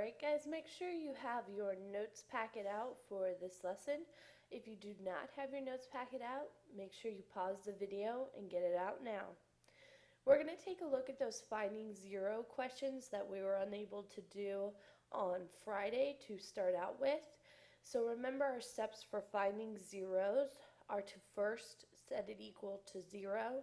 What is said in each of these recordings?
Alright guys, make sure you have your notes packet out for this lesson. If you do not have your notes packet out, make sure you pause the video and get it out now. We're going to take a look at those finding zero questions that we were unable to do on Friday to start out with. So remember, our steps for finding zeros are to first set it equal to 0,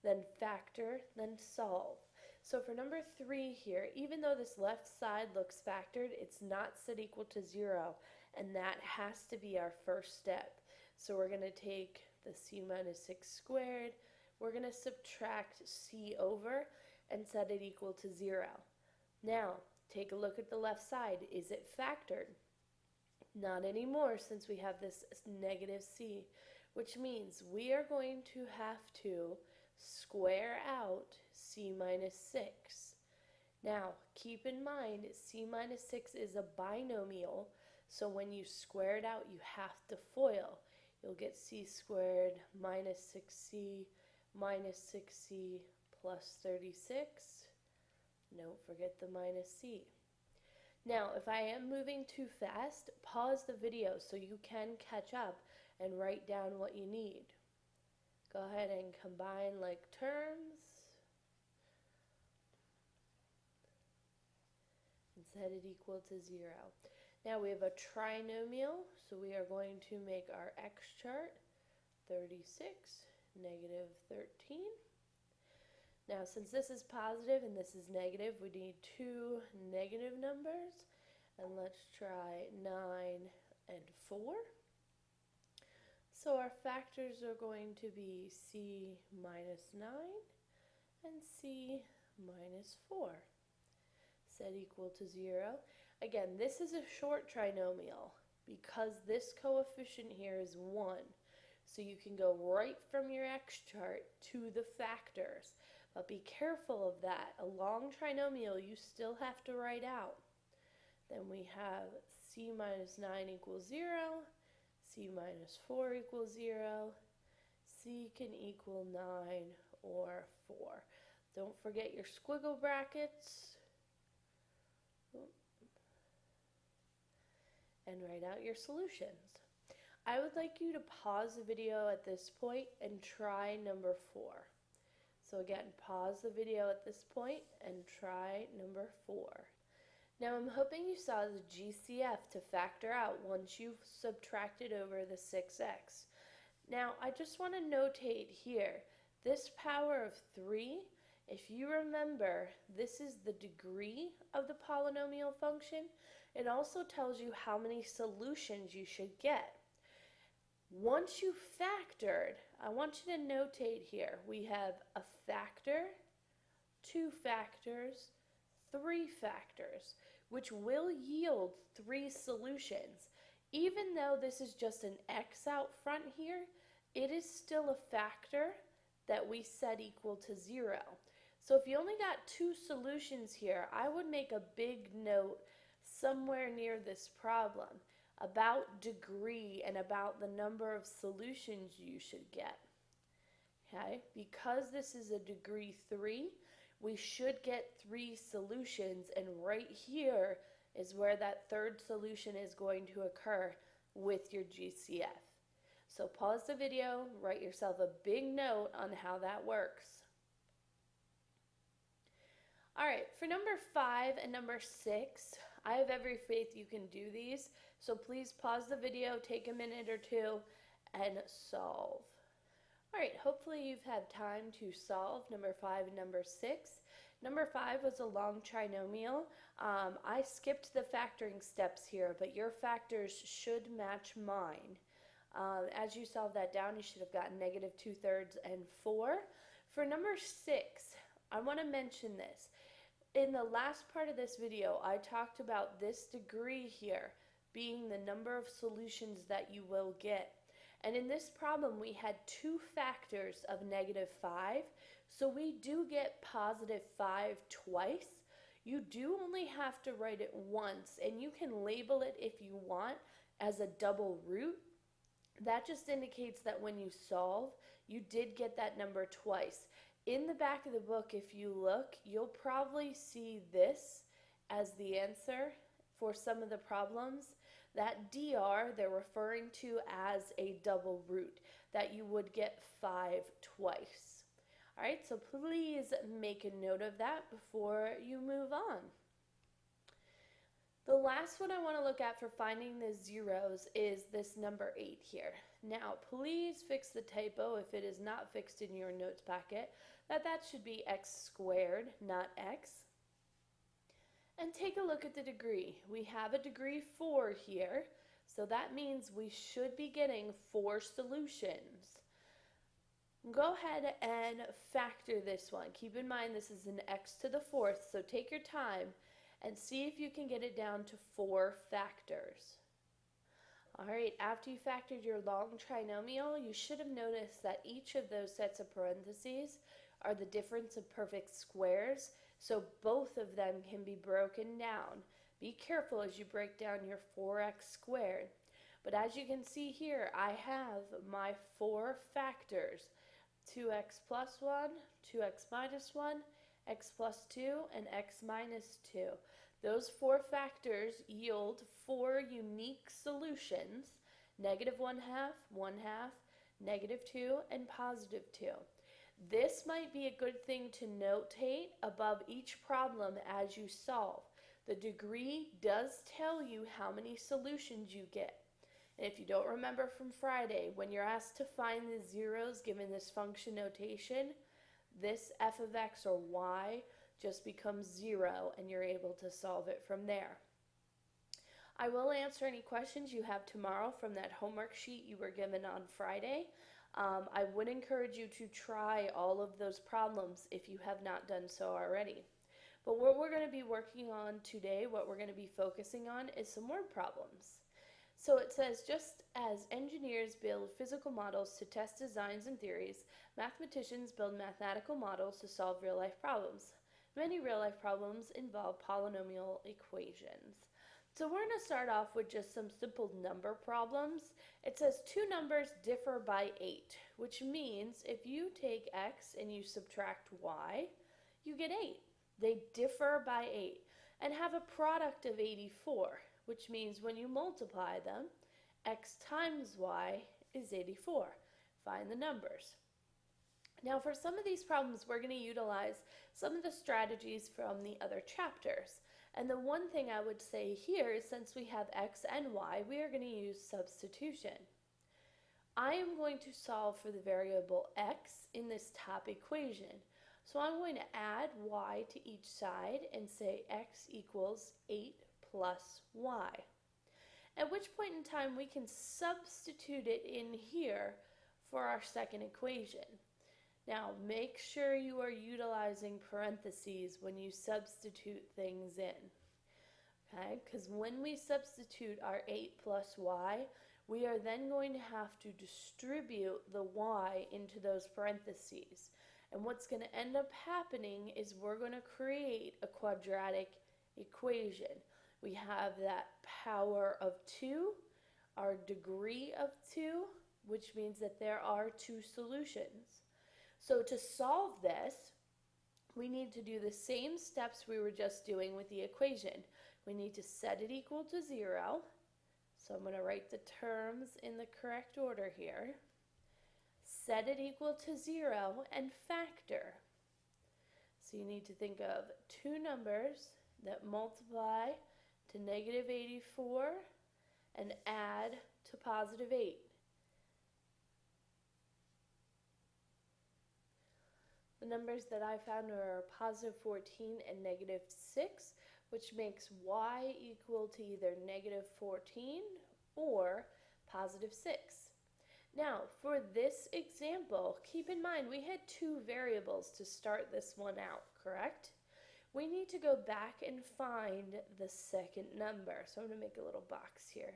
then factor, then solve. So for number 3 here, even though this left side looks factored, it's not set equal to 0, and that has to be our first step. So we're going to take the c minus 6 squared, we're going to subtract c over and set it equal to 0. Now, take a look at the left side. Is it factored? Not anymore, since we have this negative c, which means we are going to have to square out c minus 6. Now, keep in mind, c minus 6 is a binomial, so when you square it out, you have to FOIL. You'll get c squared minus 6c minus 6c plus 36. Don't forget the minus c. Now, if I am moving too fast, pause the video so you can catch up and write down what you need. Go ahead and combine like terms and set it equal to 0. Now we have a trinomial, so we are going to make our x chart 36, negative 13. Now, since this is positive and this is negative, we need two negative numbers. And let's try 9 and 4. So our factors are going to be c minus 9 and c minus 4. Set equal to 0. Again, this is a short trinomial because this coefficient here is 1. So you can go right from your x chart to the factors. But be careful of that. A long trinomial you still have to write out. Then we have c minus 9 equals 0, c minus 4 equals 0, c can equal 9 or 4. Don't forget your squiggle brackets. And write out your solutions. I would like you to pause the video at this point and try number 4. So again, pause the video at this point and try number 4. Now I'm hoping you saw the GCF to factor out once you've subtracted over the 6x. Now I just want to notate here, this power of 3, if you remember, this is the degree of the polynomial function. It also tells you how many solutions you should get. Once you factored, I want you to notate here, we have a factor, 2 factors, 3 factors, which will yield 3 solutions. Even though this is just an x out front here, it is still a factor that we set equal to 0. So if you only got 2 solutions here, I would make a big note somewhere near this problem about degree and about the number of solutions you should get. Okay, because this is a degree 3, we should get 3 solutions, and right here is where that third solution is going to occur with your GCF. So pause the video, write yourself a big note on how that works. Alright, for number 5 and number 6, I have every faith you can do these, so please pause the video, take a minute or two, and solve. Alright, hopefully you've had time to solve number 5 and number 6. Number 5 was a long trinomial. I skipped the factoring steps here, but your factors should match mine. As you solve that down, you should have gotten negative 2/3 and 4. For number 6, I want to mention this. In the last part of this video, I talked about this degree here being the number of solutions that you will get. And in this problem, we had 2 factors of negative 5, so we do get positive 5 twice. You do only have to write it once, and you can label it if you want as a double root. That just indicates that when you solve, you did get that number twice. In the back of the book, if you look, you'll probably see this as the answer for some of the problems, that dr they're referring to as a double root, that you would get 5 twice. All right, so please make a note of that before you move on. The last one I want to look at for finding the zeros is this number 8 here. Now, please fix the typo if it is not fixed in your notes packet, that should be x squared, not x. And take a look at the degree. We have a degree 4 here, so that means we should be getting 4 solutions. Go ahead and factor this one. Keep in mind this is an x to the 4th, so take your time and see if you can get it down to 4 factors. Alright, after you factored your long trinomial, you should have noticed that each of those sets of parentheses are the difference of perfect squares, so both of them can be broken down. Be careful as you break down your 4x squared. But as you can see here, I have my 4 factors: 2x plus 1, 2x minus 1, x plus 2, and x minus 2. Those 4 factors yield 4 unique solutions: negative 1/2, 1/2, negative 2, and positive 2. This might be a good thing to notate above each problem as you solve. The degree does tell you how many solutions you get. And if you don't remember from Friday, when you're asked to find the zeros given this function notation, this f of x or y just becomes 0 and you're able to solve it from there. I will answer any questions you have tomorrow from that homework sheet you were given on Friday. I would encourage you to try all of those problems if you have not done so already. But what we're going to be working on today, what we're going to be focusing on, is some word problems. So it says, just as engineers build physical models to test designs and theories, mathematicians build mathematical models to solve real-life problems. Many real-life problems involve polynomial equations. So we're going to start off with just some simple number problems. It says 2 numbers differ by 8, which means if you take x and you subtract y, you get 8. They differ by 8 and have a product of 84, which means when you multiply them, x times y is 84. Find the numbers. Now for some of these problems, we're going to utilize some of the strategies from the other chapters. And the one thing I would say here is, since we have x and y, we are going to use substitution. I am going to solve for the variable x in this top equation. So I'm going to add y to each side and say x equals 8 plus y. At which point in time we can substitute it in here for our second equation. Now make sure you are utilizing parentheses when you substitute things in. Okay, because when we substitute our 8 plus y, we are then going to have to distribute the y into those parentheses. And what's going to end up happening is we're going to create a quadratic equation. We have that power of 2, our degree of 2, which means that there are 2 solutions. So to solve this, we need to do the same steps we were just doing with the equation. We need to set it equal to 0. So I'm going to write the terms in the correct order here. Set it equal to 0 and factor. So you need to think of 2 numbers that multiply to negative 84 and add to positive 8. The numbers that I found are positive 14 and negative 6, which makes y equal to either negative 14 or positive 6. Now, for this example, keep in mind we had 2 variables to start this one out, correct? We need to go back and find the second number. So I'm going to make a little box here.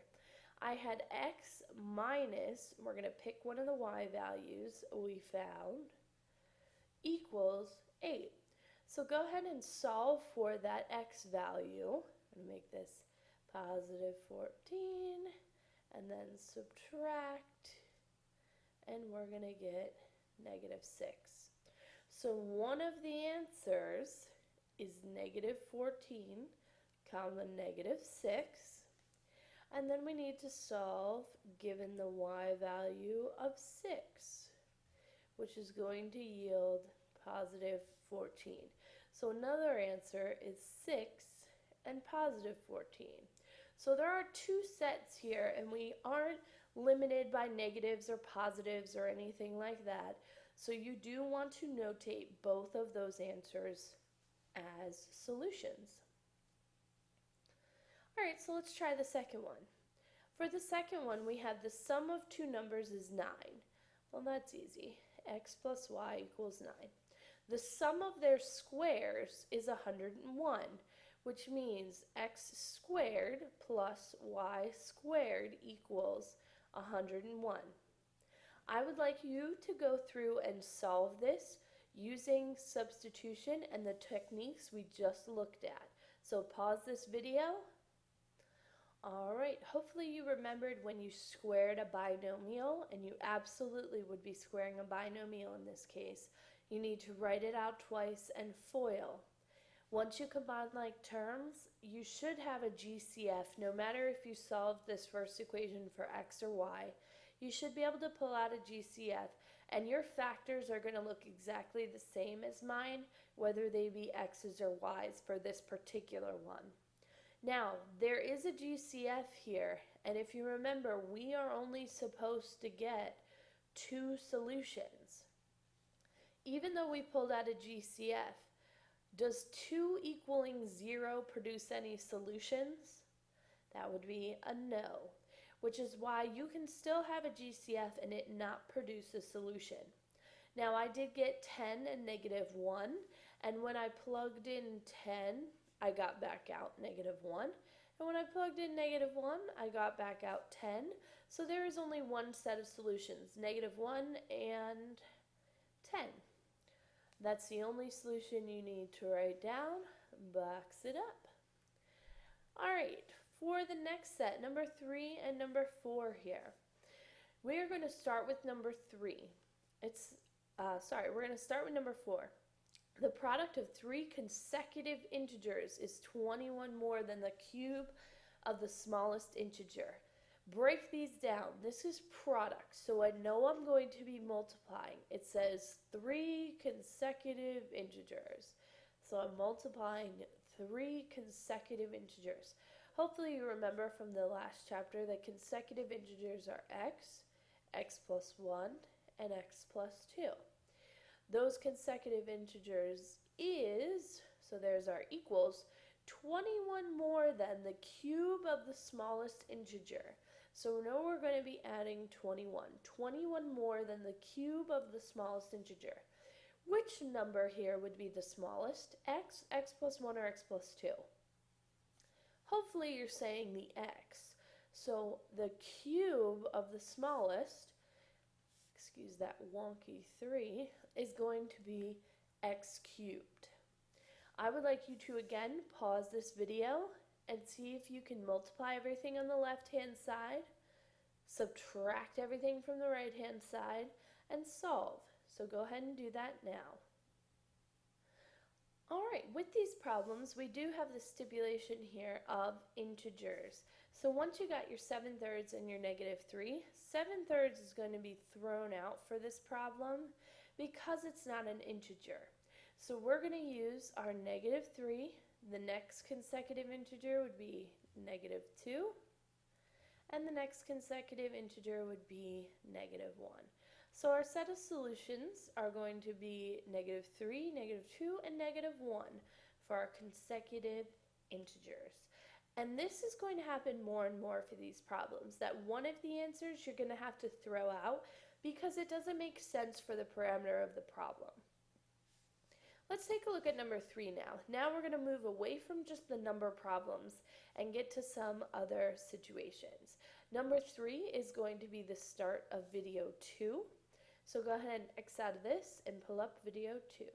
I had x minus, we're going to pick one of the y values we found, equals 8. So go ahead and solve for that x value. I'm going to make this positive 14 and then subtract, and we're going to get negative 6. So one of the answers is negative 14 found the negative 6. And then we need to solve given the y value of 6, which is going to yield positive 14. So another answer is 6 and positive 14. So there are two sets here, and we aren't limited by negatives or positives or anything like that. So you do want to notate both of those answers as solutions. Alright, so let's try the second one. For the second one, we have the sum of two numbers is 9. Well, that's easy. X plus y equals 9. The sum of their squares is 101, which means x squared plus y squared equals 101. I would like you to go through and solve this using substitution and the techniques we just looked at. So pause this video. Alright, hopefully you remembered when you squared a binomial, and you absolutely would be squaring a binomial in this case. You need to write it out twice and FOIL. Once you combine like terms, you should have a GCF. No matter if you solve this first equation for x or y, you should be able to pull out a GCF, and your factors are going to look exactly the same as mine, whether they be x's or y's for this particular one. Now, there is a GCF here, and if you remember, we are only supposed to get two solutions. Even though we pulled out a GCF, does 2 equaling 0 produce any solutions? That would be a no, which is why you can still have a GCF and it not produce a solution. Now, I did get 10 and negative 1, and when I plugged in 10, I got back out negative 1. And when I plugged in negative 1, I got back out 10. So there is only one set of solutions, negative 1 and 10. That's the only solution you need to write down. Box it up. Alright, for the next set, number 3 and number 4 here, we are going to start with number 3. We're going to start with number 4. The product of three consecutive integers is 21 more than the cube of the smallest integer. Break these down. This is product, so I know I'm going to be multiplying. It says 3 consecutive integers. So I'm multiplying 3 consecutive integers. Hopefully you remember from the last chapter that consecutive integers are x plus 1, and x plus 2. Those consecutive integers is, so there's our equals, 21 more than the cube of the smallest integer. So now we're going to be adding 21. 21 more than the cube of the smallest integer. Which number here would be the smallest? X plus 1, or x plus 2? Hopefully you're saying the x. So the cube of the smallest, excuse that wonky 3, is going to be x cubed. I would like you to again pause this video and see if you can multiply everything on the left hand side, subtract everything from the right hand side, and solve. So go ahead and do that now. Alright, with these problems we do have the stipulation here of integers. So once you got your 7/3 and your negative 3, 7/3 is going to be thrown out for this problem because it's not an integer. So we're going to use our negative 3. The next consecutive integer would be negative 2. And the next consecutive integer would be negative 1. So our set of solutions are going to be negative 3, negative 2, and negative 1 for our consecutive integers. And this is going to happen more and more for these problems, that one of the answers you're going to have to throw out because it doesn't make sense for the parameter of the problem. Let's take a look at number 3 now. Now we're going to move away from just the number problems and get to some other situations. Number 3 is going to be the start of video 2. So go ahead and X out of this and pull up video 2.